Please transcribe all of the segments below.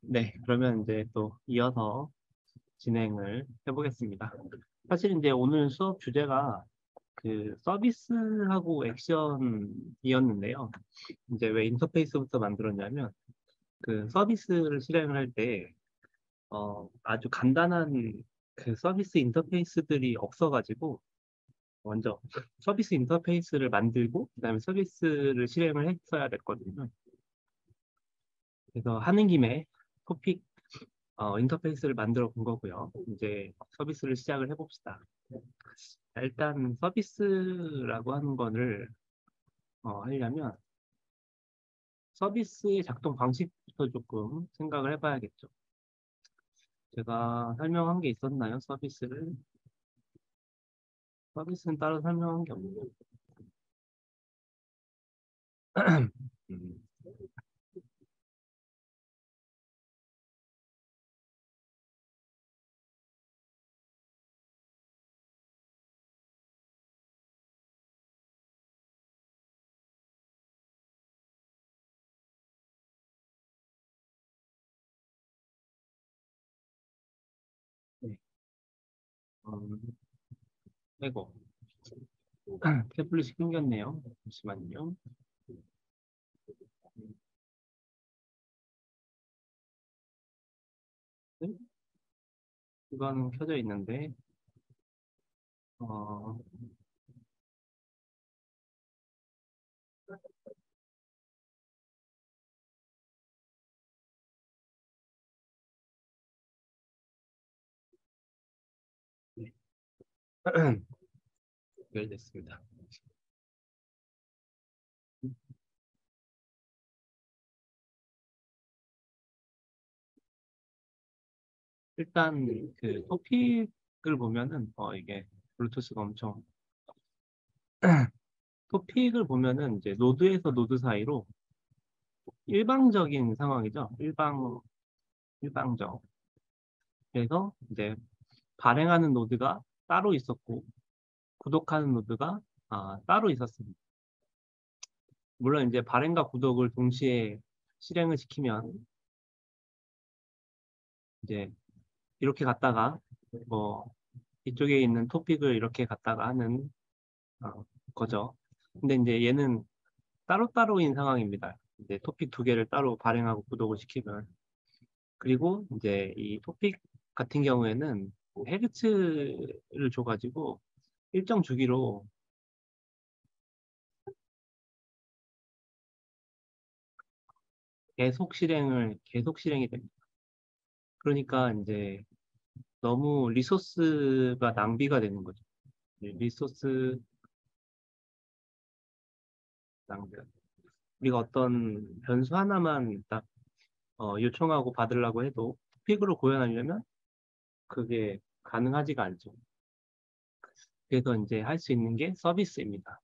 네. 그러면 이제 또 이어서 진행을 해보겠습니다. 사실 이제 오늘 수업 주제가 그 서비스하고 액션이었는데요. 이제 왜 인터페이스부터 만들었냐면 그 서비스를 실행을 할 때 아주 간단한 그 서비스 인터페이스들이 없어가지고 먼저 서비스 인터페이스를 만들고 그다음에 서비스를 실행을 했어야 됐거든요. 그래서 하는 김에 토픽 인터페이스를 만들어 본 거고요. 이제 서비스를 시작을 해봅시다. 일단 서비스라고 하는 거를 하려면 서비스의 작동 방식부터 조금 생각을 해봐야겠죠. 제가 설명한 게 있었나요? 서비스는 따로 설명한 게 없네요. 음, 네. 음, 아이고, 태블릿이 끊겼네요. 잠시만요. 네? 이거는 켜져 있는데, 어, 네. 연결됐습니다. 일단 그 토픽을 보면은 이게 블루투스가 엄청 토픽을 보면은 이제 노드에서 노드 사이로 일방적인 상황이죠. 일방적. 그래서 이제 발행하는 노드가 따로 있었고 구독하는 노드가 따로 있었습니다. 물론 이제 발행과 구독을 동시에 실행을 시키면 이제 이렇게 갔다가 뭐 이쪽에 있는 토픽을 이렇게 갔다가 하는 거죠. 근데 이제 얘는 따로따로인 상황입니다. 이제 토픽 두 개를 따로 발행하고 구독을 시키면. 그리고 이제 이 토픽 같은 경우에는 헤르츠를 줘가지고 일정 주기로 계속 실행이 됩니다. 그러니까 이제 너무 리소스가 낭비가 되는 거죠. 리소스 낭비. 우리가 어떤 변수 하나만 딱 요청하고 받으려고 해도 토픽으로 구현하려면 그게 가능하지가 않죠. 그래서 이제 할 수 있는 게 서비스입니다.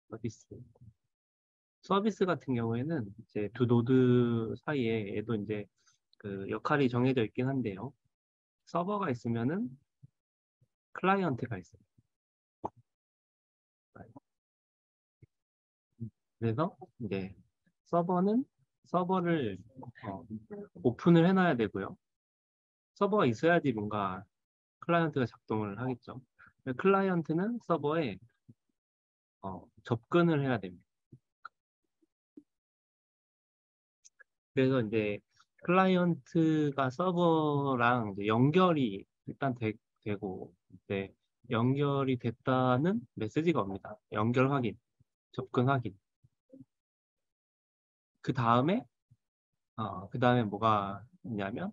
서비스. 서비스 같은 경우에는 이제 두 노드 사이에 얘도 이제 그 역할이 정해져 있긴 한데요. 서버가 있으면은 클라이언트가 있어요. 그래서 이제 서버는 서버를 어, 오픈을 해놔야 되고요. 서버가 있어야지 뭔가 클라이언트가 작동을 하겠죠. 클라이언트는 서버에 접근을 해야 됩니다. 그래서 이제 클라이언트가 서버랑 이제 연결이 일단 되고 이제 연결이 됐다는 메시지가 옵니다. 연결 확인, 접근 확인. 그 다음에 그 다음에 뭐가 있냐면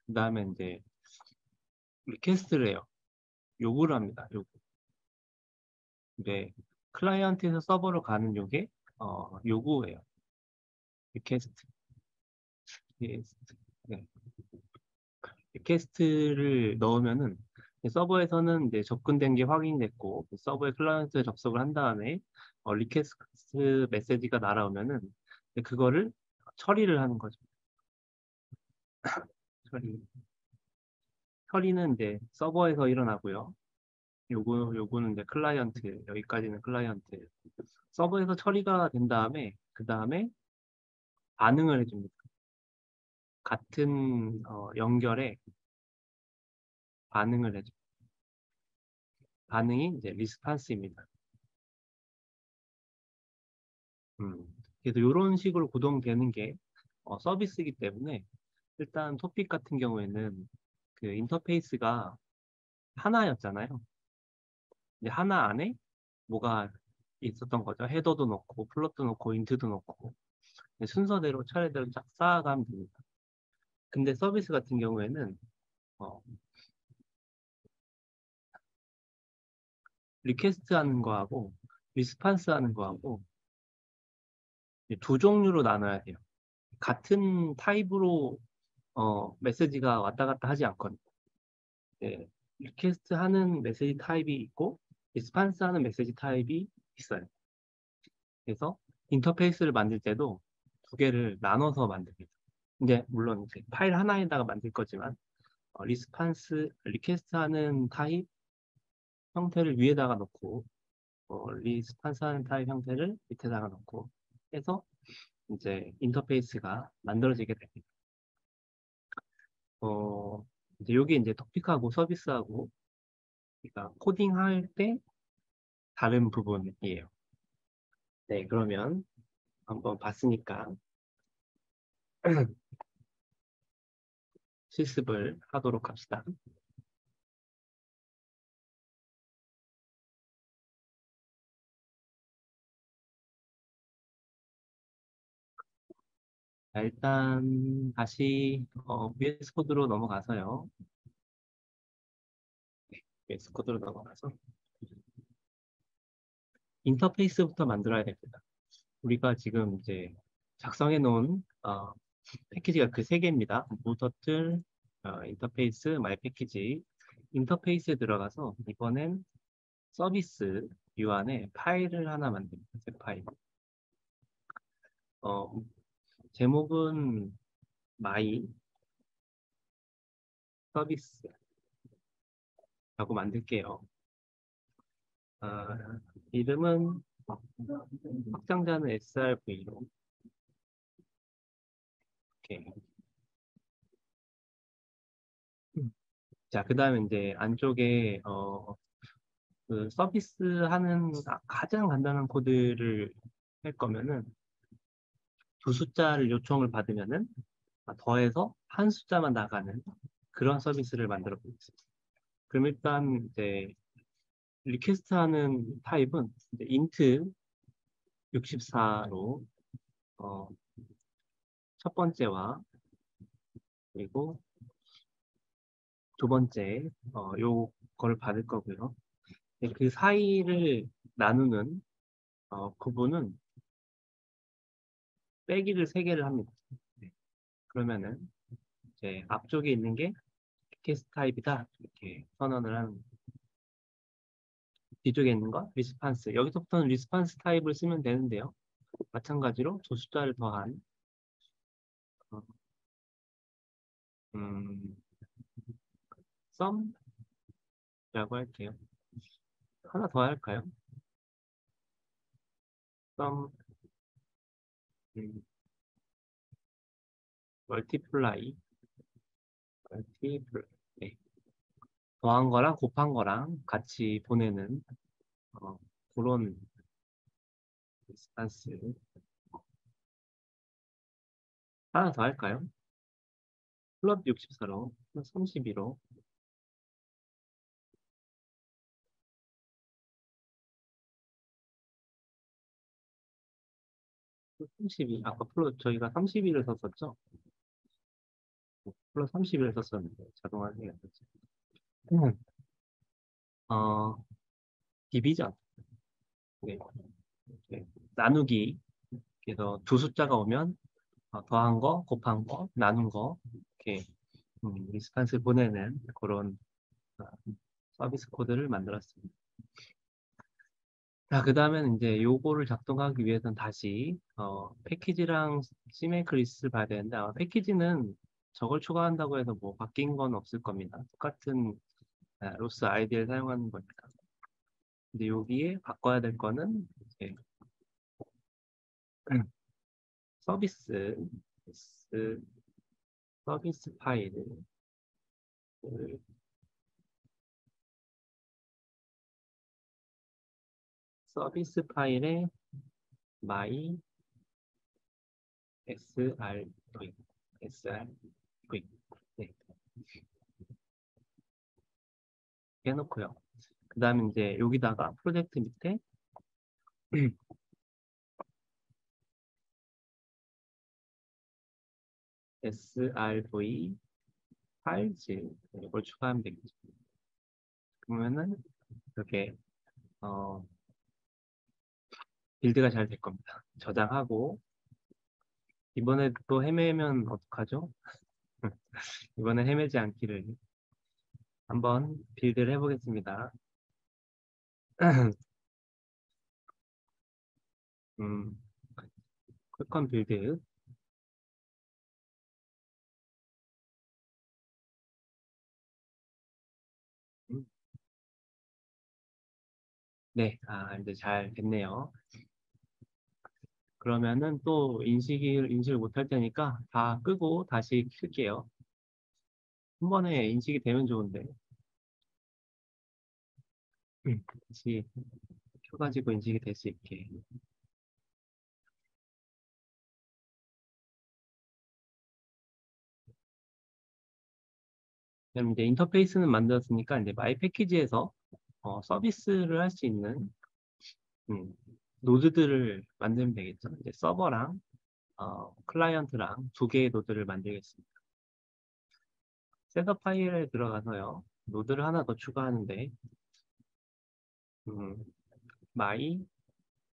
그 다음에 이제 리퀘스트를 해요. 요구를 합니다. 요구. 이제 클라이언트에서 서버로 가는 요게 요구예요. 리퀘스트. 리퀘스트. 네. 리퀘스트를 넣으면은 서버에서는 이제 접근된 게 확인됐고 서버에 클라이언트 접속을 한 다음에 리퀘스트 메시지가 날아오면은 이제 그거를 처리를 하는 거죠. 처리. 처리는 이제 서버에서 일어나고요. 요거는 이제 클라이언트, 여기까지는 클라이언트. 서버에서 처리가 된 다음에 그 다음에 반응을 해줍니다. 같은 연결에 반응을 해줘. 반응이 이제 리스판스입니다. 그래서 이런 식으로 구동되는 게 서비스이기 때문에 일단 토픽 같은 경우에는 그 인터페이스가 하나였잖아요. 이제 하나 안에 뭐가 있었던 거죠. 헤더도 넣고 플롯도 넣고 인트도 넣고 순서대로 차례대로 쫙 쌓아가면 됩니다. 근데 서비스 같은 경우에는 어, 리퀘스트 하는 거하고 리스판스 하는 거하고 이제 두 종류로 나눠야 돼요. 같은 타입으로 메시지가 왔다 갔다 하지 않거든요. 네, 리퀘스트 하는 메시지 타입이 있고 리스판스 하는 메시지 타입이 있어요. 그래서 인터페이스를 만들 때도 두 개를 나눠서 만듭니다. 이제 물론 이제 파일 하나에다가 만들 거지만 리스판스, 리퀘스트 하는 타입 형태를 위에다가 놓고 리스판스 하는 타입 형태를 밑에다가 놓고 해서 이제 인터페이스가 만들어지게 됩니다. 어, 이제 요게 이제 토픽하고 서비스하고 그러니까 코딩할 때 다른 부분이에요. 네, 그러면 한번 봤으니까 실습을 하도록 합시다. 자, 일단 다시 VS 코드로 넘어가서요. VS 코드로 넘어가서 인터페이스부터 만들어야 됩니다. 우리가 지금 이제 작성해 놓은 패키지가 그 세 개입니다. 무터틀, 인터페이스, 마이 패키지. 인터페이스에 들어가서 이번엔 서비스 뷰 안에 파일을 하나 만듭니다. 새 파일. 어, 제목은 마이 서비스라고 만들게요. 아, 이름은 확장자는 srv로 이렇게. 자, 그 다음에 이제 안쪽에 그 서비스 하는 가장 간단한 코드를 할 거면은 두 숫자를 요청을 받으면은 더해서 한 숫자만 나가는 그런 서비스를 만들어 보겠습니다. 그럼 일단 이제 리퀘스트 하는 타입은 이제 int 64로 첫 번째와 그리고 두 번째 요거를 받을 거고요. 그 사이를 나누는 부분은 빼기를 세 개를 합니다. 네. 그러면은 이제 앞쪽에 있는 게 리퀘스트 타입이다 이렇게 선언을 하는, 뒤쪽에 있는 거 리스판스, 여기서부터는 리스판스 타입을 쓰면 되는데요. 마찬가지로 두 숫자를 더한 어, 음, sum이라고 할게요. 하나 더 할까요? sum 음, multiply 네. 더한 거랑 곱한 거랑 같이 보내는 그런 리스판스. 하나 더 할까요? 플롯 64로 플롯 32로 32, 아까 플롯 저희가 32를 썼었죠? 플롯 31을 썼었는데 자동화 생겼었죠. 음. 어, 디비전. 네. 네. 나누기. 그래서 두 숫자가 오면 더한 거, 곱한 거, 나눈 거 이렇게 리스판스 보내는 그런 어, 서비스 코드를 만들었습니다. 자, 그 다음에는 이제 요거를 작동하기 위해서는 다시 패키지랑 CMake 리스트를 봐야 되는데 아마 패키지는 저걸 추가한다고 해서 뭐 바뀐 건 없을 겁니다. 똑같은 로스 아이디를 사용하는 거니까. 근데 여기에 바꿔야 될 거는 이제 서비스 서비스 파일을 서비스 파일에 my srv srv 네, 해놓고요. 그 다음에 이제 여기다가 프로젝트 밑에 srv 파일즈 이걸 추가하면 되겠죠. 그러면은 이렇게 빌드가 잘 될 겁니다. 저장하고 이번에 또 헤매면 어떡하죠? 이번에 헤매지 않기를 한번 빌드를 해보겠습니다. 음, 퀄컴 빌드. 음, 네, 이제 잘 됐네요. 그러면은 또 인식을 못할 테니까 다 끄고 다시 킬게요. 한 번에 인식이 되면 좋은데. 다시 켜가지고 인식이 될 수 있게. 그럼 이제 인터페이스는 만들었으니까 이제 마이 패키지에서 서비스를 할 수 있는 음, 노드들을 만들면 되겠죠. 이제 서버랑 클라이언트랑 두 개의 노드를 만들겠습니다. 셋업 파일에 들어가서요. 노드를 하나 더 추가하는데 음, my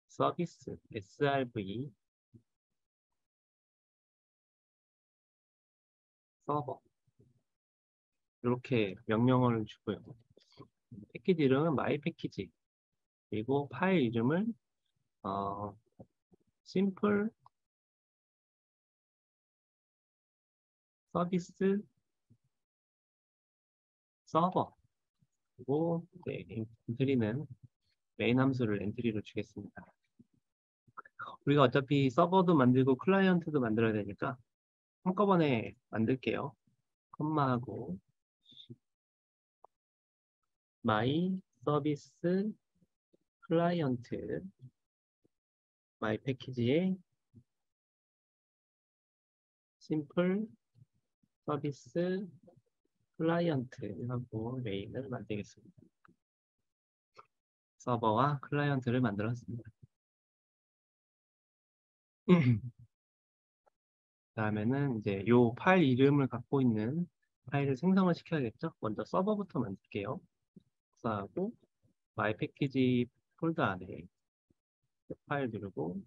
서비스 srv 서버 이렇게 명령어를 주고요. 패키지 이름은 my 패키지 그리고 파일 이름을 어, simple 서비스 서버 그리고 네, 엔트리는 메인 함수를 엔트리로 주겠습니다. 우리가 어차피 서버도 만들고 클라이언트도 만들어야 되니까 한꺼번에 만들게요. 컴마하고 my 서비스 클라이언트 my 패키지에 심플 서비스 클라이언트 하고 메인을 만들겠습니다. 서버와 클라이언트를 만들었습니다. 다음에는 이제 요 파일 이름을 갖고 있는 파일을 생성을 시켜야겠죠? 먼저 서버부터 만들게요. 하고 my 패키지 폴더 안에 파일 누르고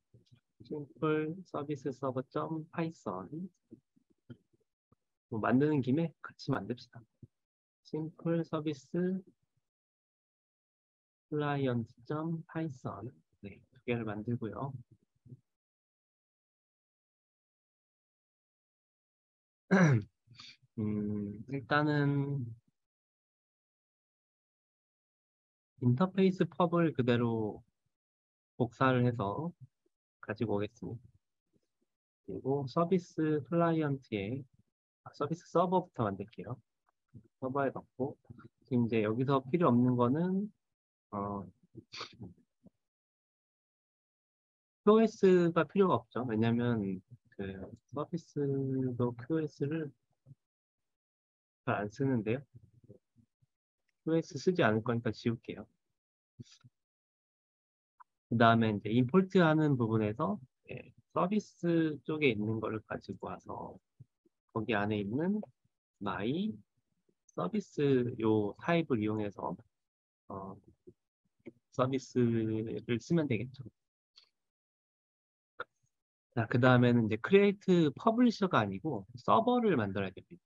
심플 서비스 서버 점 파이썬 뭐 만드는 김에 같이 만듭시다. 심플 서비스 클라이언트 점 파이썬 네, 두 개를 만들고요. 일단은 인터페이스 펍을 그대로 복사를 해서 가지고 오겠습니다. 그리고 서비스 클라이언트에 서비스 서버부터 만들게요. 서버에 넣고 지금 이제 여기서 필요 없는 거는 어, QoS가 필요가 없죠. 왜냐면 그 서비스도 QoS를 잘 안 쓰는데요. QoS 쓰지 않을 거니까 지울게요. 그 다음에 이제 임포트 하는 부분에서 서비스 쪽에 있는 거를 가지고 와서 거기 안에 있는 my 서비스 요 타입을 이용해서 어, 서비스를 쓰면 되겠죠. 자, 그 다음에는 이제 크리에이트 퍼블리셔가 아니고 서버를 만들어야 됩니다.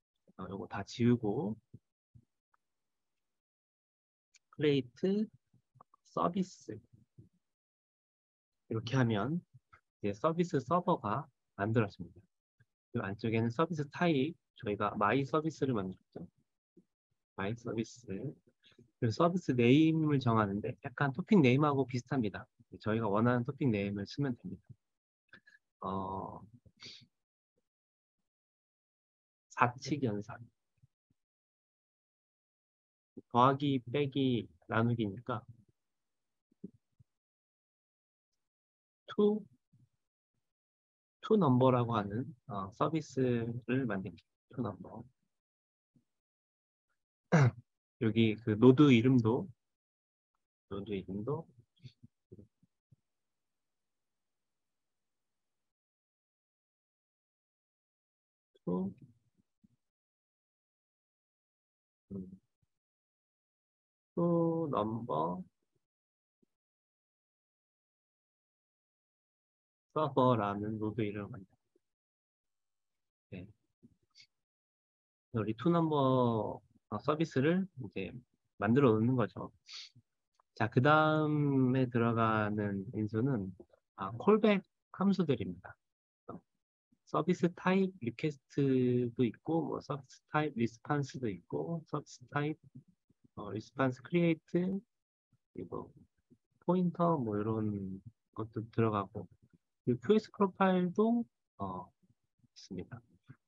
요거 다 지우고 크리에이트 서비스 이렇게 하면 이제 서비스 서버가 만들어집니다. 그 안쪽에는 서비스 타입 저희가 마이 서비스를 만들었죠. 마이 서비스 그리고 서비스 네임을 정하는데 약간 토픽 네임하고 비슷합니다. 저희가 원하는 토픽 네임을 쓰면 됩니다. 어, 4칙 연산. 더하기, 빼기, 나누기니까 투 넘버라고 하는 서비스를 만들기. 투 넘버. 여기 그 노드 이름도 투 투 넘버 서버라는 노드 이름을 만들기. 네. 우리 투 넘버 서비스를 이제 만들어 놓는 거죠. 자, 그 다음에 들어가는 인수는 콜백 함수들입니다. 서비스 타입 리퀘스트도 있고, 뭐 서비스 타입 리스판스도 있고, 서비스 타입 리스판스 크리에이트, 그리고 포인터 뭐 이런 것도 들어가고, 그리고 QS 프로파일도 있습니다.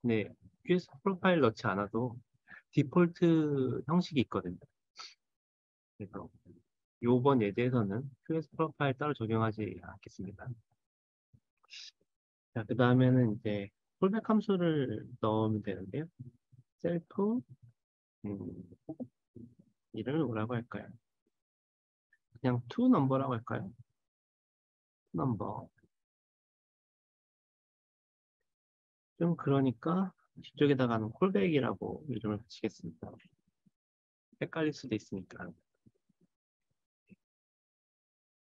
근데 QS 프로파일 넣지 않아도 디폴트 형식이 있거든요. 그래서 요번 예제에서는 QS 프로파일 따로 적용하지 않겠습니다. 자, 그 다음에는 이제 콜백 함수를 넣으면 되는데요. 셀프, 음, 이름을 뭐라고 할까요? 그냥 to 넘버라고 할까요? 넘버. 좀 그러니까 뒤쪽에다가는 콜백이라고 이름을 붙이겠습니다. 헷갈릴 수도 있으니까.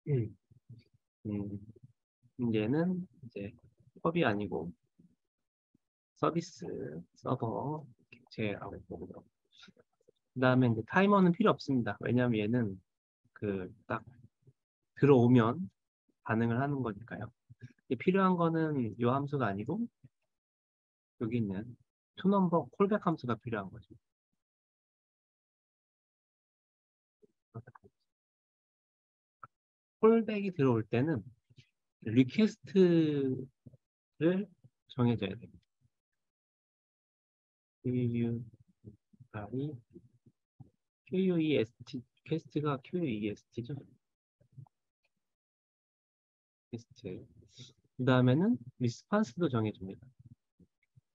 음, 음, 문제는 이제 펍이 아니고 서비스, 서버, 객체라고 보고요. 그 다음에 이제 타이머는 필요 없습니다. 왜냐하면 얘는 그 딱 들어오면 반응을 하는 거니까요. 필요한 거는 이 함수가 아니고 여기 있는 투넘버 콜백 함수가 필요한 거죠. 콜백이 들어올 때는 리퀘스트를 정해줘야 됩니다. QUEST, 리퀘스트가 QUEST죠. 리퀘스트. 그 다음에는 리스판스도 정해줍니다.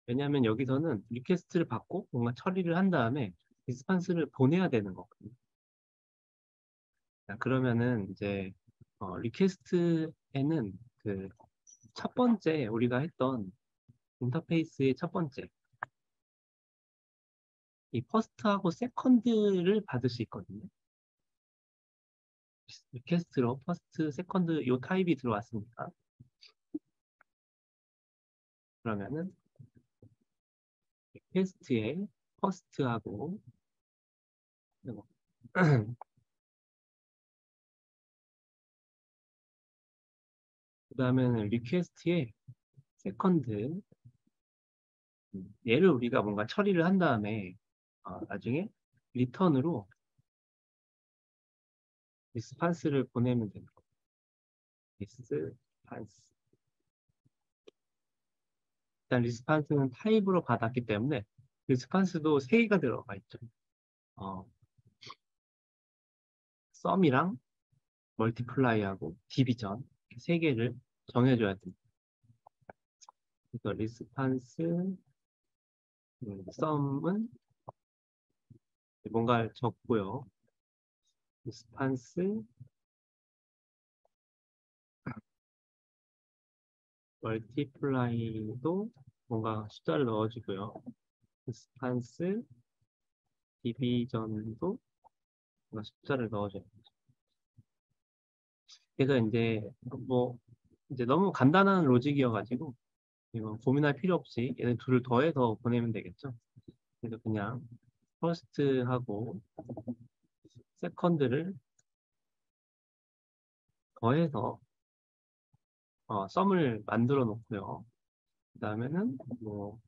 왜냐하면 여기서는 리퀘스트를 받고 뭔가 처리를 한 다음에 리스판스를 보내야 되는 거거든요. 자, 그러면은 이제 리퀘스트에는 그 첫 번째 우리가 했던 인터페이스의 첫 번째 이 퍼스트하고 세컨드를 받을 수 있거든요. 리퀘스트로 퍼스트, 세컨드 요 타입이 들어왔으니까 그러면은 리퀘스트에 퍼스트하고 그 다음에는 리퀘스트에 세컨드 얘를 우리가 뭔가 처리를 한 다음에 나중에 리턴으로 리스판스를 보내면 되는 거예요. 리스판스. 일단 리스판스는 타입으로 받았기 때문에 리스판스도 3개가 들어가 있죠. 어, 썸이랑 멀티플라이하고 디비전 3개를 정해줘야 됩니다. 그래서 리스판스 썸은 뭔가를 적고요. 리스판스 멀티플라이도 뭔가 숫자를 넣어주고요. 리스판스 디비전도 뭔가 숫자를 넣어줘요. 그래서 이제 너무 간단한 로직이어가지고 이거 고민할 필요 없이 얘네 둘을 더해서 보내면 되겠죠. 그래서 그냥 퍼스트하고 세컨드를 더해서 썸을 만들어 놓고요. 그 다음에는 뭐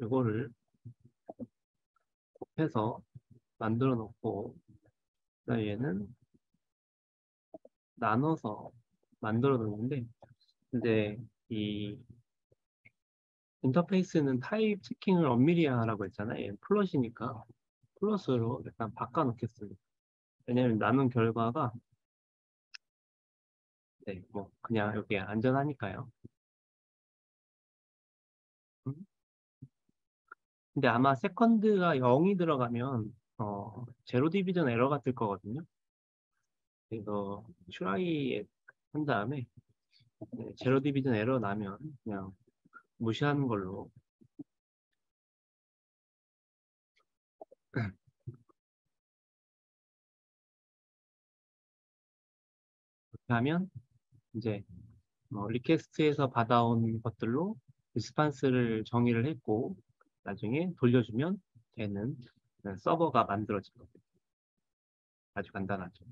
이거를 곱해서 만들어 놓고 그다음에 얘는 나눠서 만들어 놓는데 근데 이 인터페이스는 타입 체킹을 엄밀히 하라고 했잖아요. 얘는 플롯이니까 플롯으로 일단 바꿔놓겠습니다. 왜냐면 나눈 결과가 네, 뭐 그냥 여기 안전하니까요. 음? 근데 아마 세컨드가 0이 들어가면 제로 디비전 에러가 뜰 거거든요. 그래서 try 한 다음에 네, 제로 디비전 에러 나면 그냥 무시하는 걸로 그렇게 하면 이제 리퀘스트에서 받아온 것들로 리스판스를 정의를 했고 나중에 돌려주면 되는 서버가 만들어질 겁니다. 아주 간단하죠.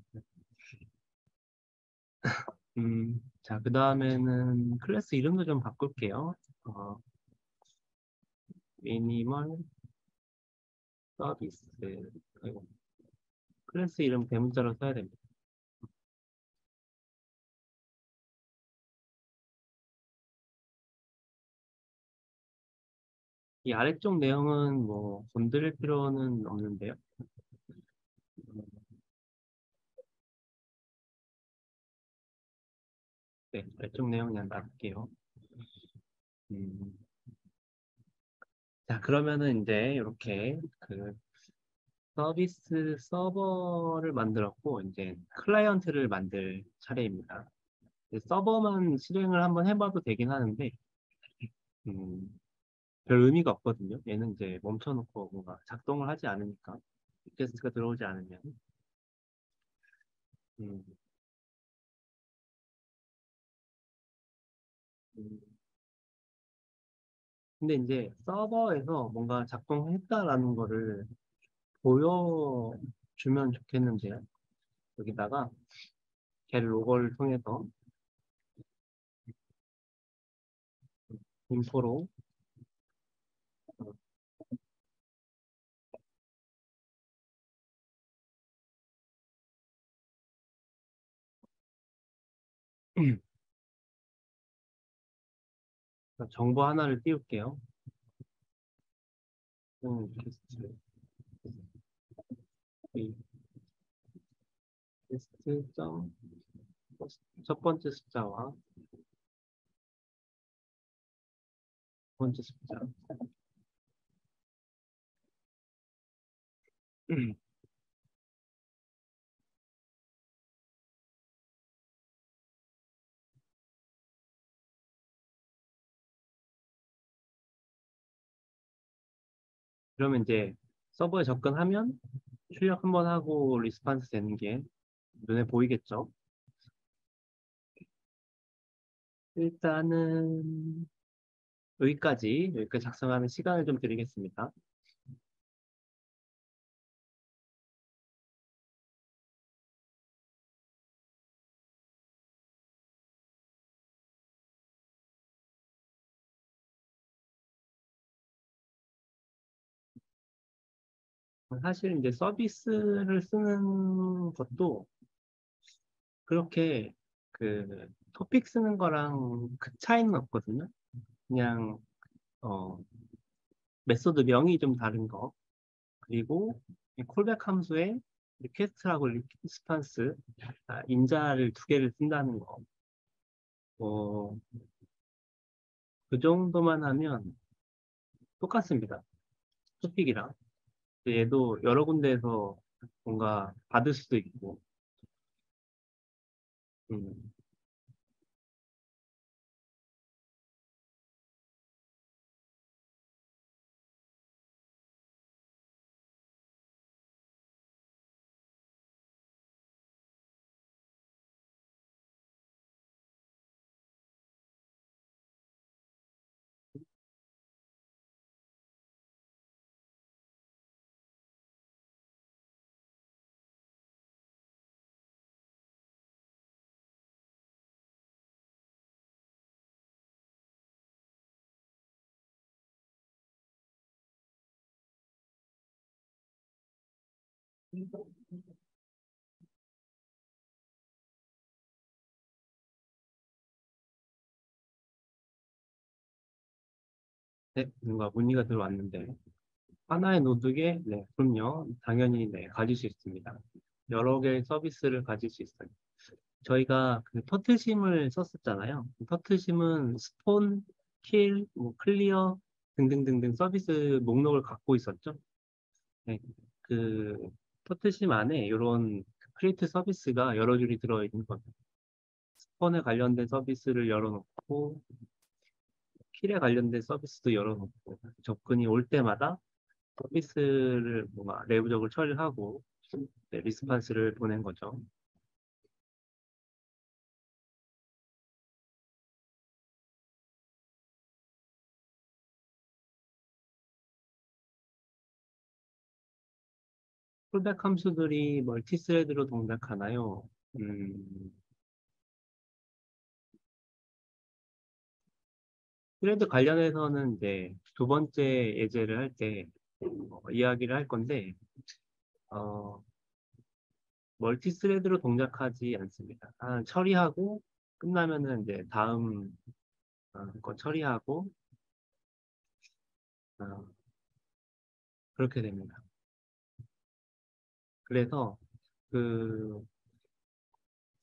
자, 그 다음에는 클래스 이름도 좀 바꿀게요. 어, 미니멀 서비스. 아이고, 클래스 이름 대문자로 써야 됩니다. 이 아래쪽 내용은 뭐 건드릴 필요는 없는데요. 음, 네, 아래쪽 내용 그냥 놔둘게요. 음, 자, 그러면은 이제 이렇게 그 서비스 서버를 만들었고 이제 클라이언트를 만들 차례입니다. 이제 서버만 실행을 한번 해봐도 되긴 하는데 음, 별 의미가 없거든요. 얘는 이제 멈춰놓고 뭔가 작동을 하지 않으니까 리퀘스트가 들어오지 않으면 음, 음. 근데 이제 서버에서 뭔가 작동했다라는 거를 보여주면 좋겠는데요. 여기다가 get 로거를 통해서 인포로 정보 하나를 띄울게요. 리퀘스트 리스트 점 첫 번째 숫자와 두 번째 숫자. 그러면 이제 서버에 접근하면 출력 한번 하고 리스판스 되는 게 눈에 보이겠죠? 일단은 여기까지 작성하는 시간을 좀 드리겠습니다. 사실 이제 서비스를 쓰는 것도 그렇게 그 토픽 쓰는 거랑 그 차이는 없거든요. 그냥 어, 메소드 명이 좀 다른 거. 그리고 이 콜백 함수에 리퀘스트하고 리스판스 인자를 두 개를 쓴다는 거. 어, 그 정도만 하면 똑같습니다. 토픽이랑. 얘도 여러 군데에서 뭔가 받을 수도 있고. 음, 네, 뭔가 문의가 들어왔는데 하나의 노드에 네, 그럼요. 당연히 네, 가질 수 있습니다. 여러 개의 서비스를 가질 수 있어요. 저희가 그 터틀심을 썼었잖아요. 터틀심은 스폰, 킬, 뭐 클리어 등등등등 서비스 목록을 갖고 있었죠. 네, 그 터틀심 안에 이런 크리에이트 서비스가 여러 줄이 들어있는 거죠. 스폰에 관련된 서비스를 열어놓고 킬에 관련된 서비스도 열어놓고 접근이 올 때마다 서비스를 뭔가 내부적으로 처리하고 네, 리스판스를 보낸 거죠. 콜백 함수들이 멀티스레드로 동작하나요? 음, 스레드 관련해서는 이제 두 번째 예제를 할 때 이야기를 할 건데, 어, 멀티스레드로 동작하지 않습니다. 처리하고 끝나면은 이제 다음 거 처리하고 어, 그렇게 됩니다. 그래서 그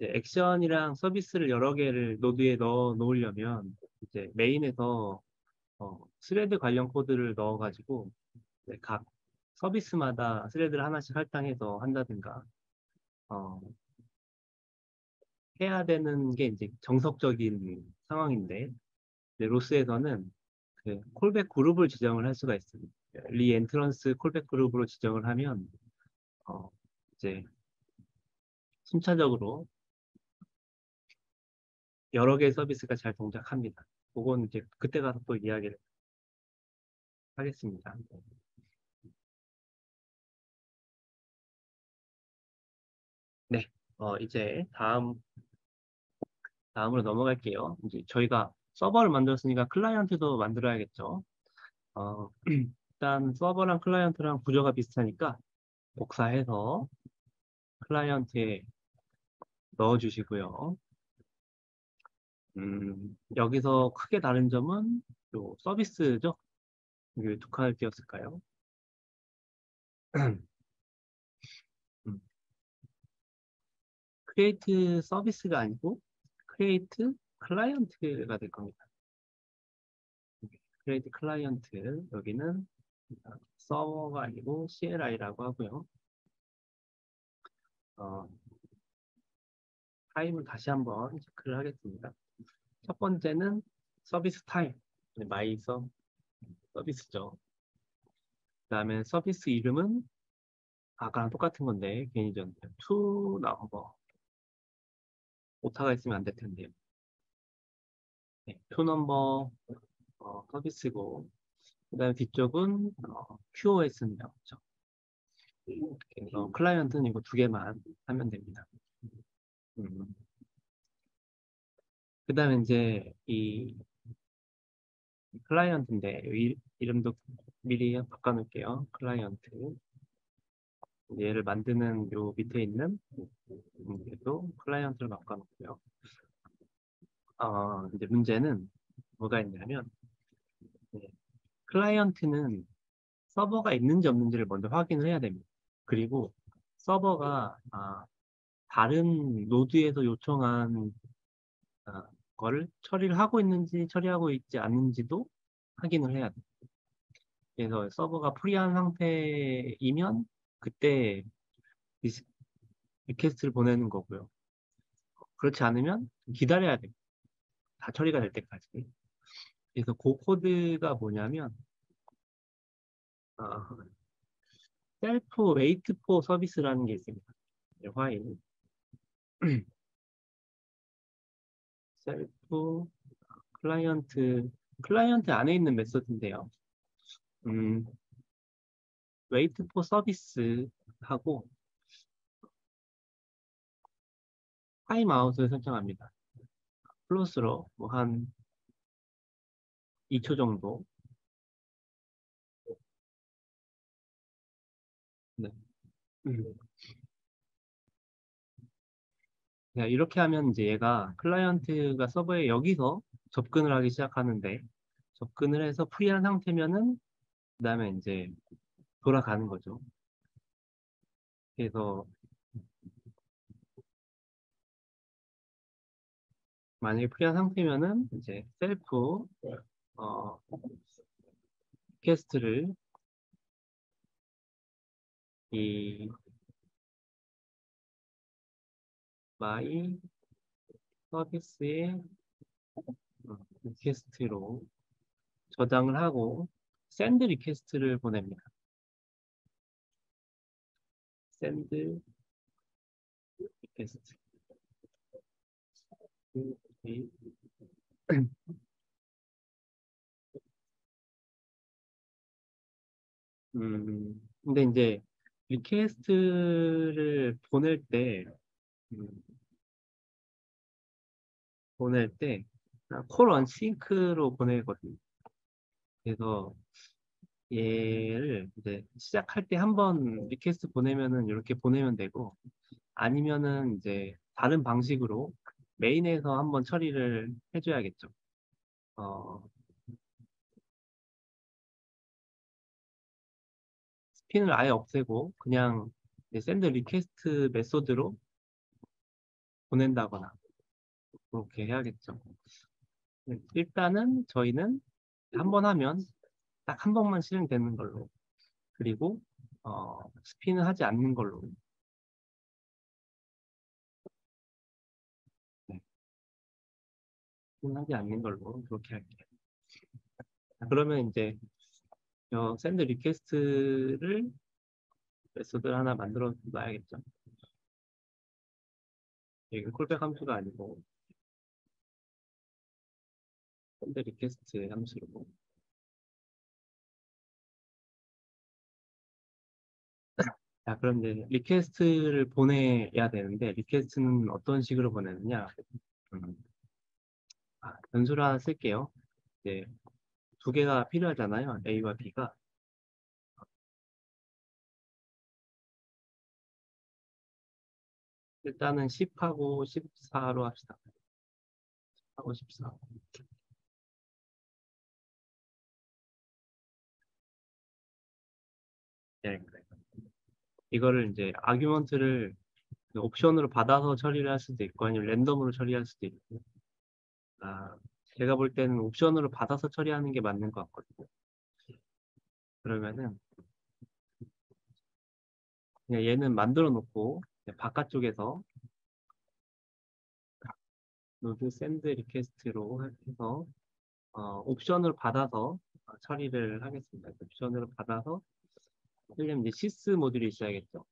이제 액션이랑 서비스를 여러 개를 노드에 넣어 놓으려면 이제 메인에서 스레드 관련 코드를 넣어가지고 이제 각 서비스마다 스레드를 하나씩 할당해서 한다든가 어, 해야 되는 게 이제 정석적인 상황인데 이제 로스에서는 그 콜백 그룹을 지정을 할 수가 있습니다. 리엔트런스 콜백 그룹으로 지정을 하면 어, 이제 순차적으로 여러 개의 서비스가 잘 동작합니다. 그건 이제 그때 가서 또 이야기를 하겠습니다. 네, 이제 다음으로 넘어갈게요. 이제 저희가 서버를 만들었으니까 클라이언트도 만들어야겠죠. 일단 서버랑 클라이언트랑 구조가 비슷하니까 복사해서 클라이언트에 넣어주시고요. 여기서 크게 다른 점은 요 서비스죠. 이게 두 칸을 띄웠을까요? 음, 크리에이트 서비스가 아니고 크리에이트 클라이언트가 될 겁니다. 크리에이트 클라이언트 여기는 서버가 아니고 CLI라고 하고요. 어, 타임을 다시 한번 체크를 하겠습니다. 첫 번째는 서비스 타임, 마이 서비스죠. 그 다음에 서비스 이름은 아까랑 똑같은 건데 괜히 전 to 넘버 오타가 있으면 안 될 텐데요. 네, to 넘버 서비스고 그 다음에 뒤쪽은 QoS는 나오죠. 그래서 클라이언트는 이거 두 개만 하면 됩니다. 음, 그 다음에 이제 이 클라이언트인데 이름도 미리 바꿔놓을게요. 클라이언트 얘를 만드는 요 밑에 있는 얘도 클라이언트를 바꿔놓고요. 이제 문제는 뭐가 있냐면 네, 클라이언트는 서버가 있는지 없는지를 먼저 확인을 해야 됩니다. 그리고 서버가 다른 노드에서 요청한 거를 처리를 하고 있는지 처리하고 있지 않는지도 확인을 해야 돼요. 그래서 서버가 프리한 상태이면 그때 리스- 리퀘스트를 보내는 거고요. 그렇지 않으면 기다려야 돼요. 다 처리가 될 때까지. 그래서 그 코드가 뭐냐면 어, 셀프 웨이트 포 서비스라는 게 있습니다. 화일 셀프 클라이언트 안에 있는 메소드인데요. 음, 웨이트 포 서비스하고 타임아웃을 설정합니다. 플러스로 뭐 한 2초 정도. 네. 음. 이렇게 하면 이제 얘가 클라이언트가 서버에 여기서 접근을 하기 시작하는데 접근을 해서 프리한 상태면은 그 다음에 이제 돌아가는 거죠. 그래서 만약에 프리한 상태면은 이제 셀프 어, 리퀘스트를 이 마이 서비스의 리퀘스트로 저장을 하고 샌드 리퀘스트를 보냅니다. 샌드 리퀘스트. 근데 이제 리퀘스트를 음, 보낼 때, 콜 언싱크로 보내거든요. 그래서 얘를 이제 시작할 때 한 번 리퀘스트 보내면은 이렇게 보내면 되고, 아니면은 이제 다른 방식으로 메인에서 한번 처리를 해줘야겠죠. 어, 스핀을 아예 없애고 그냥 샌드 리퀘스트 메소드로 보낸다거나 그렇게 해야겠죠. 일단은 저희는 한 번 하면 딱 한 번만 실행되는 걸로 그리고 스핀을 하지 않는 걸로 네, 스핀을 하지 않는 걸로 그렇게 할게요. 그러면 이제 샌드 리퀘스트를 메소드를 하나 만들어 놔야겠죠. 이게 콜백 함수가 아니고 샌드 리퀘스트 함수로 자 그럼 이제 리퀘스트를 보내야 되는데 리퀘스트는 어떤 식으로 보내느냐 음, 변수를 하나 쓸게요. 이제 두 개가 필요하잖아요. A와 B가. 일단은 10하고 14로 합시다. 하고 14. 네, 그래. 이거를 이제 아규먼트를 옵션으로 받아서 처리를 할 수도 있고 아니면 랜덤으로 처리할 수도 있고 아, 제가 볼 때는 옵션으로 받아서 처리하는 게 맞는 것 같거든요. 그러면은 그냥 얘는 만들어 놓고 그냥 바깥쪽에서 노드 샌드 리퀘스트로 해서 옵션을 받아서 처리를 하겠습니다. 옵션을 받아서 하려면 이제 시스 모듈이 있어야겠죠.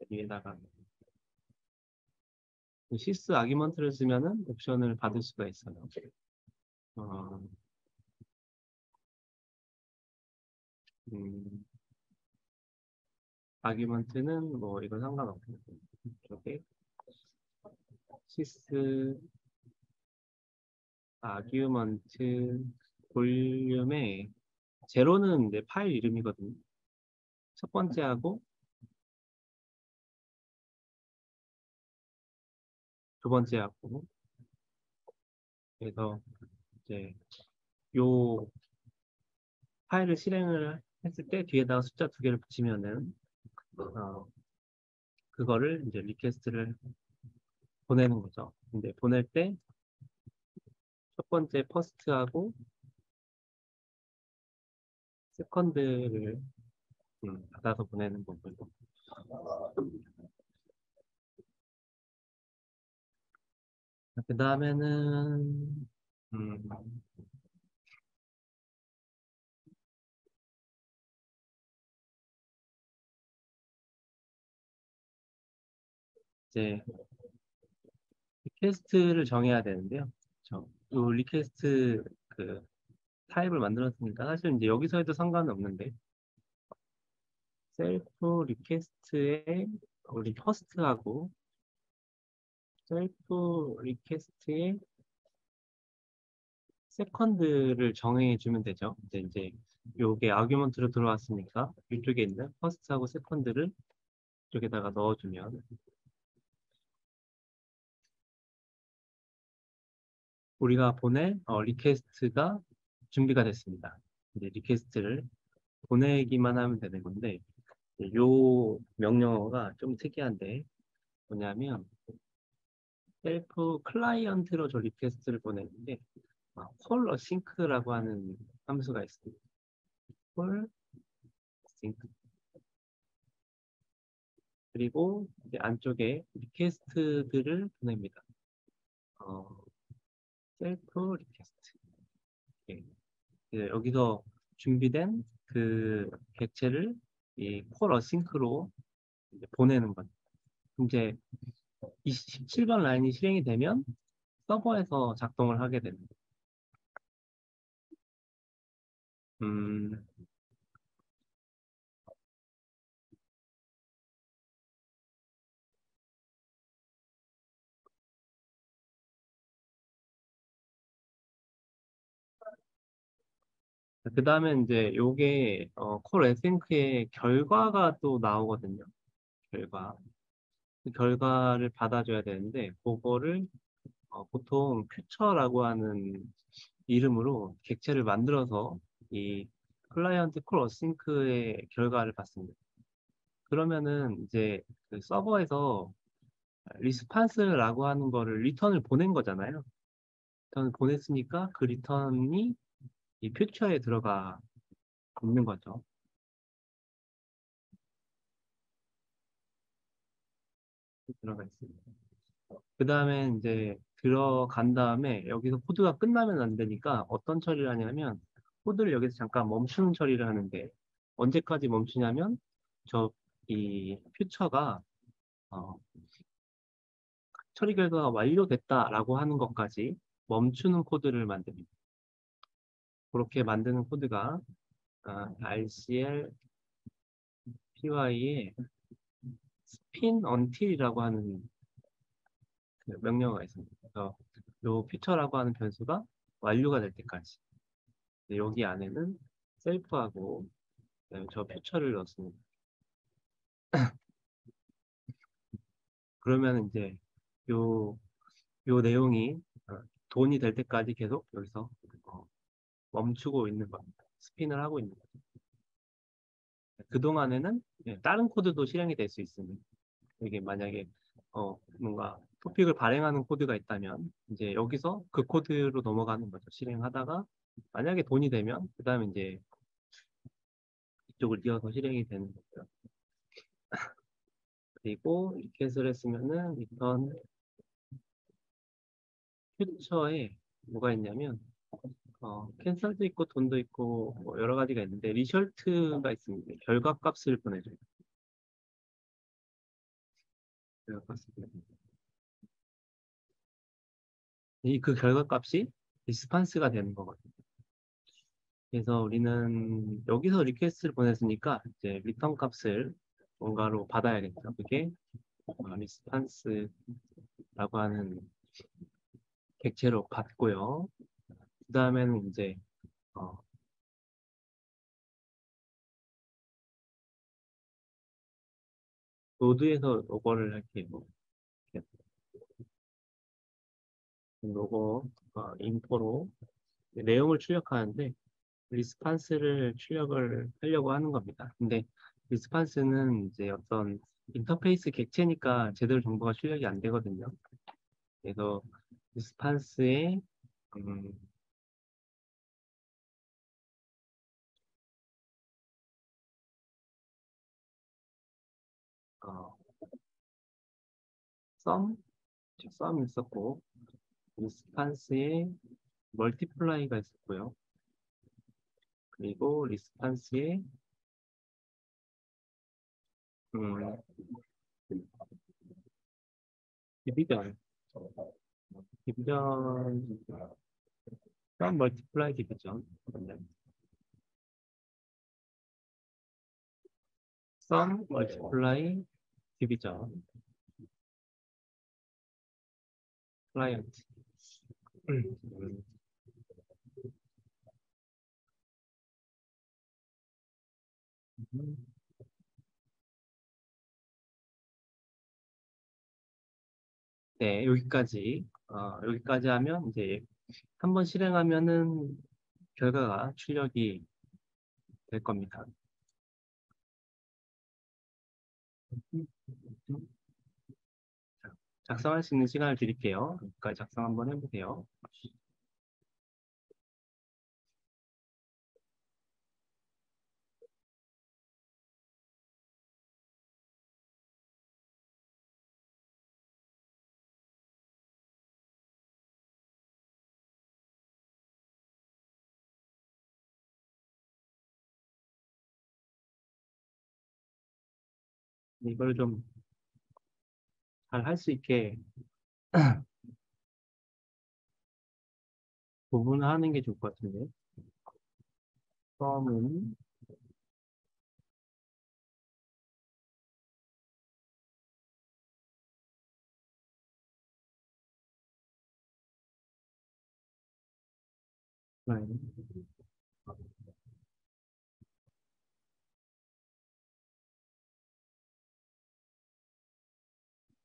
위에다가 시스 아규먼트를 쓰면은 옵션을 받을 수가 있어요. 어, 음, 아규먼트는 뭐 이건 상관없고 이렇게 시스 아규먼트 볼륨에 제로는 이제 파일 이름이거든요. 첫 번째하고 두 번째하고 그래서 이제 요 파일을 실행을 했을 때 뒤에다가 숫자 두 개를 붙이면은 어, 그거를 이제 리퀘스트를 보내는 거죠. 근데 보낼 때 첫 번째 퍼스트하고 세컨드를 받아서 보내는 거고요. 그 다음에는 이제 리퀘스트를 정해야 되는데요. 요 리퀘스트 그 타입을 만들었으니까 사실 이제 여기서 해도 상관은 없는데 셀프 리퀘스트에 우리 퍼스트하고 셀프 리퀘스트에 세컨드를 정해주면 되죠. 이제 요게 아규먼트로 들어왔으니까 이쪽에 있는 퍼스트하고 세컨드를 이쪽에다가 넣어주면 우리가 보낼 리퀘스트가 준비가 됐습니다. 이제 리퀘스트를 보내기만 하면 되는 건데, 요 명령어가 좀 특이한데, 뭐냐면, 셀프 클라이언트로 저 리퀘스트를 보내는데, 콜 어싱크라고 하는 함수가 있습니다. 콜 어싱크. 그리고 이제 안쪽에 리퀘스트들을 보냅니다. 어, 셀프 리퀘스트. 예. 여기서 준비된 그 객체를 이 콜 어싱크로 이제 보내는 것. 이제 27번 라인이 실행이 되면 서버에서 작동을 하게 됩니다. 음, 그 다음에 이제 요게 콜 어싱크의 결과가 또 나오거든요. 결과. 그 결과를 받아줘야 되는데 그거를 보통 퓨처라고 하는 이름으로 객체를 만들어서 이 클라이언트 콜 어싱크의 결과를 받습니다. 그러면은 이제 그 서버에서 리스판스라고 하는 거를 리턴을 보낸 거잖아요. 리턴을 보냈으니까 그 리턴이 이 퓨처에 들어가 있는 거죠. 들어가 있습니다. 그 다음에 이제 들어간 다음에 여기서 코드가 끝나면 안 되니까 어떤 처리를 하냐면 코드를 여기서 잠깐 멈추는 처리를 하는데 언제까지 멈추냐면 저 이 퓨처가 어, 처리 결과가 완료됐다라고 하는 것까지 멈추는 코드를 만듭니다. 그렇게 만드는 코드가 RCL PY의 spin until이라고 하는 그 명령어가 있습니다. 그래서 요 퓨처라고 하는 변수가 완료가 될 때까지 여기 안에는 셀프하고 그다음에 저 퓨처를 넣습니다. 그러면 이제 요, 요 내용이 돈이 될 때까지 계속 여기서 어, 멈추고 있는 겁니다. 스핀을 하고 있는 거죠. 그동안에는 다른 코드도 실행이 될 수 있습니다. 이게 만약에 뭔가 토픽을 발행하는 코드가 있다면 이제 여기서 그 코드로 넘어가는 거죠. 실행하다가 만약에 돈이 되면 그 다음에 이제 이쪽을 이어서 실행이 되는 거고요. 그리고 리켓을 했으면은 리턴 퓨처에 뭐가 있냐면 캔슬도 있고 돈도 있고 뭐 여러 가지가 있는데 리절트가 있습니다. 결과값을 보내줘요. 결과값을 보내줘요. 그 결과값이 리스판스가 되는 거거든요. 그래서 우리는 여기서 리퀘스트를 보냈으니까 이제 리턴 값을 뭔가로 받아야겠죠. 그게 리스판스라고 하는 객체로 받고요. 그 다음에는 이제 어, 노드에서 로거를 할게요. 이렇게 로고 인포로 내용을 출력하는데 리스판스를 출력을 하려고 하는 겁니다. 근데 리스판스는 이제 어떤 인터페이스 객체니까 제대로 정보가 출력이 안 되거든요. 그래서 리스판스에 음, 어, 썸, 썸 있었고 리스판스에 멀티플라이가 있었고요. 그리고 리스판스에 음, 디비전, 디비전, 썸 멀티플라이 디비전, 썸 멀티플라이 디비전, 클라이언트. 음, 음. 네, 여기까지. 여기까지 하면 이제 한번 실행하면은 결과가 출력이 될 겁니다. 자, 작성할 수 있는 시간을 드릴게요. 여기까지 작성 한번 해보세요. 이걸 좀 잘 할 수 있게 구분을 하는 게 좋을 것 같은데. 처음은,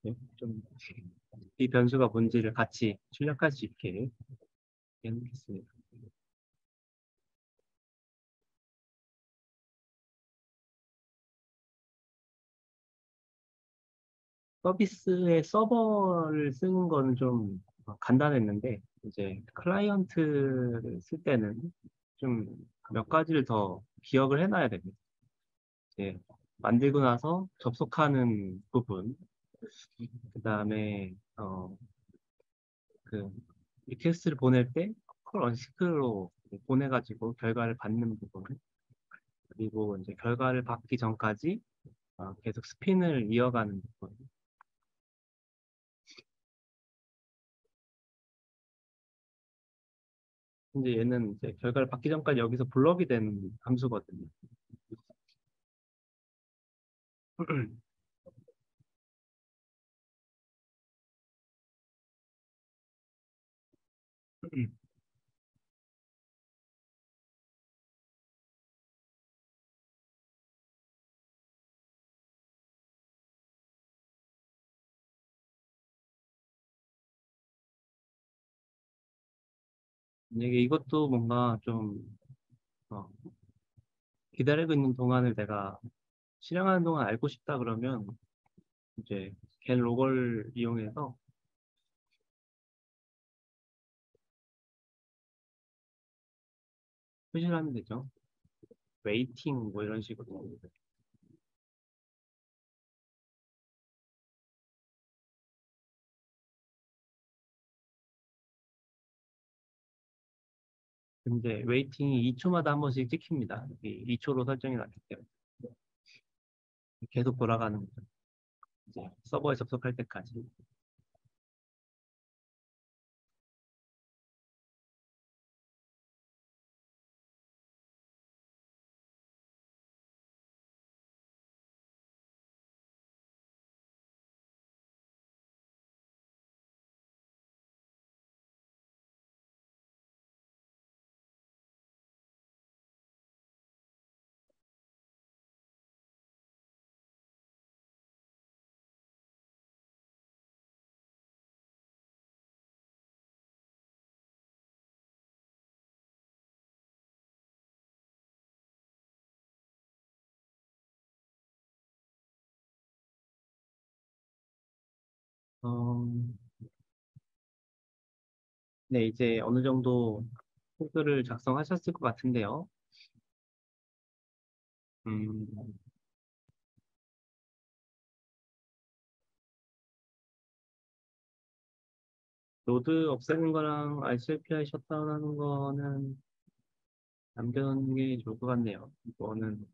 네, 좀, 이 변수가 뭔지를 같이 출력할 수 있게 해놓겠습니다. 서비스의 서버를 쓰는 거는 좀 간단했는데, 이제 클라이언트를 쓸 때는 좀 몇 가지를 더 기억을 해놔야 됩니다. 이제 만들고 나서 접속하는 부분, 그 다음에, 그, 리퀘스트를 보낼 때, 콜 언시크로 보내가지고 결과를 받는 부분, 그리고 이제 결과를 받기 전까지 계속 스핀을 이어가는 부분. 이제 얘는 이제 결과를 받기 전까지 여기서 블럭이 된 함수거든요. 이게 이것도 뭔가 좀 어, 기다리고 있는 동안을 내가 실행하는 동안 알고 싶다 그러면 이제 겟 로걸 이용해서 표시를 하면 되죠. 웨이팅 뭐 이런 식으로. 근데 웨이팅이 2초마다 한 번씩 찍힙니다. 2초로 설정이 났기 때문에 계속 돌아가는 거죠. 이제 서버에 접속할 때까지. 어, 네, 이제 어느 정도 코드를 작성하셨을 것 같은데요. 음, 노드 없애는 거랑 RCPI 셧다운 하는 거는 남겨놓는 게 좋을 것 같네요. 이거는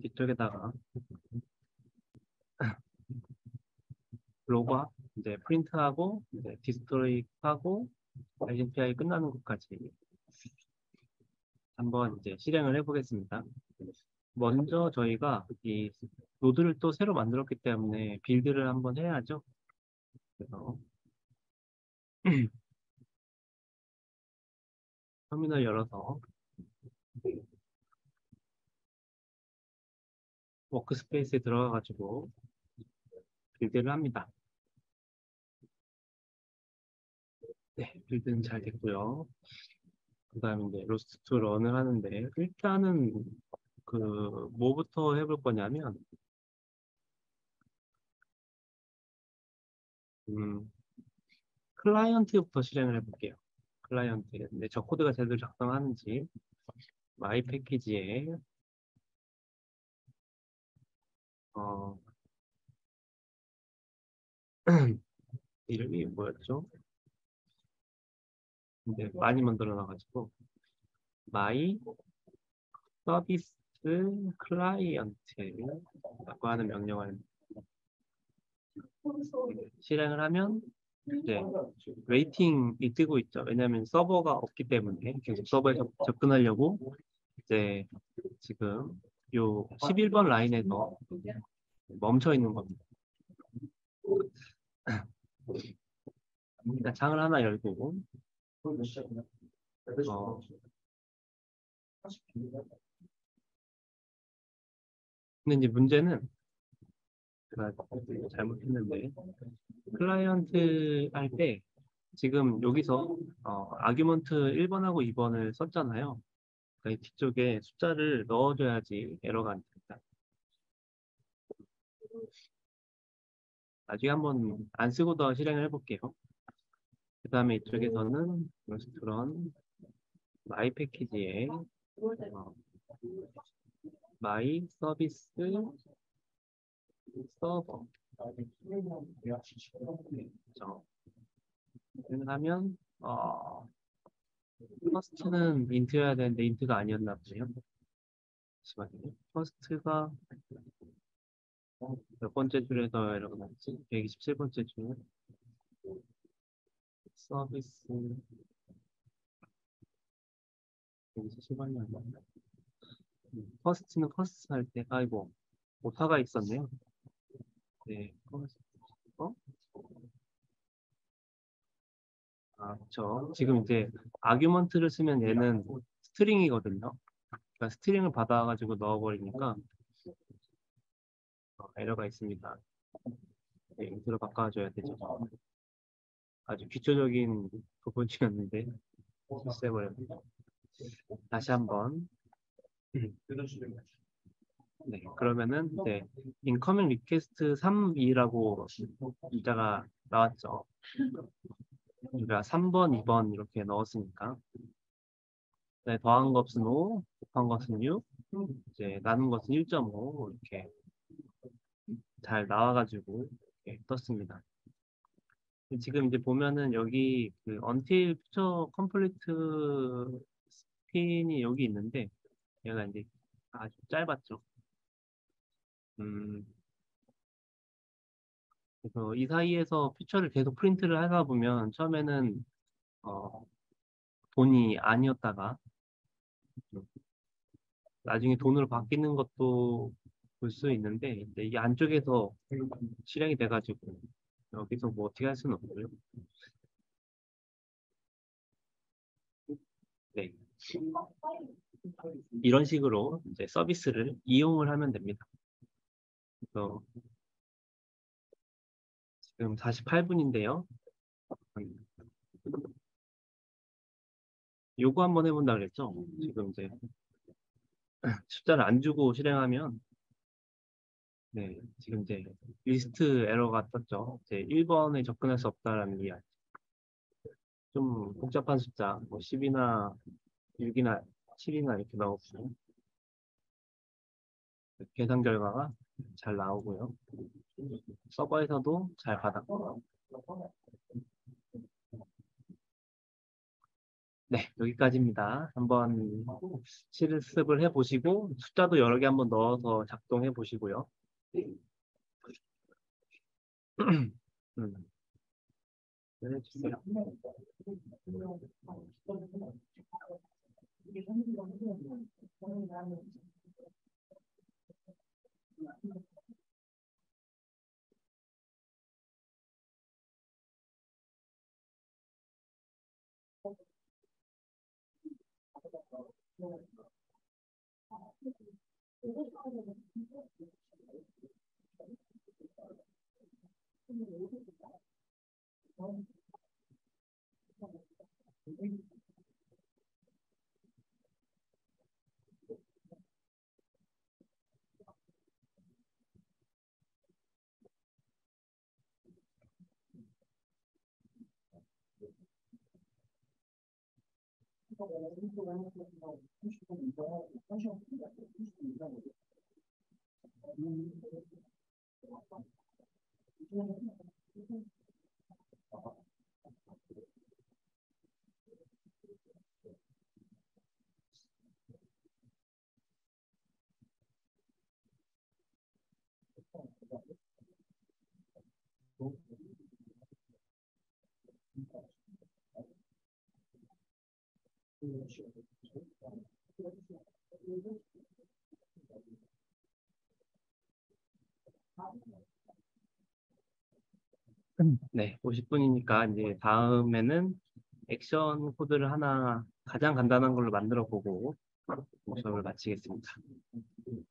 뒤쪽에다가 로그업, 이제 프린트하고, 이제 디스트로이 하고, RCPI 끝나는 것까지 한번 이제 실행을 해보겠습니다. 먼저 저희가 이 노드를 또 새로 만들었기 때문에 빌드를 한번 해야죠. 그래서 터미널 열어서 워크스페이스에 들어가가지고 빌드를 합니다. 네, 빌드는 잘 됐고요. 그 다음에 이제 로스트 투 런을 하는데, 일단은 그, 뭐부터 해볼 거냐면, 음, 클라이언트부터 실행을 해볼게요. 클라이언트. 근데 저 코드가 제대로 작동하는지, 마이 패키지에, 어, 이름이 뭐였죠? 근데 많이 만들어놔가지고, 마이 서비스 클라이언트라고 하는 명령을 실행을 하면, 이제 웨이팅이 뜨고 있죠. 왜냐하면 서버가 없기 때문에 계속 서버에 접근하려고 이제 지금 요 11번 라인에서 멈춰 있는 겁니다. 일단 창을 하나 열고 어, 근데 이제 문제는 제가 잘못했는데 클라이언트 할 때 지금 여기서 아규먼트 1번하고 2번을 썼잖아요. 그러니까 이 뒤쪽에 숫자를 넣어줘야지 에러가 안 됩니다. 나중에 한번 안 쓰고 더 실행을 해볼게요. 그 다음에 이쪽에서는 그런 마이 패키지에 마이 서비스 서버 하면 퍼스트는 인트여야 되는데 인트가 아니었나 보네요. 잠시만요. 퍼스트가 몇 번째 줄에서 이렇게 나왔지? 127번째 줄 서비스 127번이 아니야. 퍼스트는 퍼스트 할 때 아이고 오타가 있었네요. 네, 퍼스트 그렇죠. 지금 이제 아규먼트를 쓰면 얘는 스트링이거든요. 그러니까 스트링을 받아가지고 넣어버리니까 에러가 있습니다. 네, 인트로 바꿔줘야 되죠. 아주 기초적인 부분이었는데 실수해버렸네요. 다시 한번. 네, 그러면은 네, 인커밍 리퀘스트 3이라고 문자가 나왔죠. 우리가 3번, 2번 이렇게 넣었으니까 네, 더한 것은 5, 곱한 것은 6, 이제 나눈 것은 1.5 이렇게 잘 나와가지고 이렇게 떴습니다. 지금 이제 보면은 여기 그 until future complete 스핀이 여기 있는데 얘가 이제 아주 짧았죠. 음, 그래서 이 사이에서 퓨처를 계속 프린트를 하다 보면 처음에는 어, 돈이 아니었다가 나중에 돈으로 바뀌는 것도 볼 수 있는데 이제 이 안쪽에서 실행이 돼가지고 여기서 뭐 어떻게 할 수는 없고요. 네. 이런 식으로 이제 서비스를 이용을 하면 됩니다. 그래서 지금 48분인데요. 요거 한번 해본다 그랬죠? 지금 이제 숫자를 안 주고 실행하면 네, 지금 이제 리스트 에러가 떴죠. 이제 1번에 접근할 수 없다라는 이야기. 좀 복잡한 숫자, 뭐 10이나 6이나 7이나 이렇게 나오고 계산 결과가 잘 나오고요. 서버에서도 잘 받았고. 네, 여기까지입니다. 한번 실습을 해보시고 숫자도 여러 개 한번 넣어서 작동해 보시고요. 음, 해주세요. 네, 50분이니까 이제 다음에는 액션 코드를 하나 가장 간단한 걸로 만들어 보고 수업을 마치겠습니다.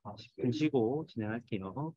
10분 쉬고 진행할게요.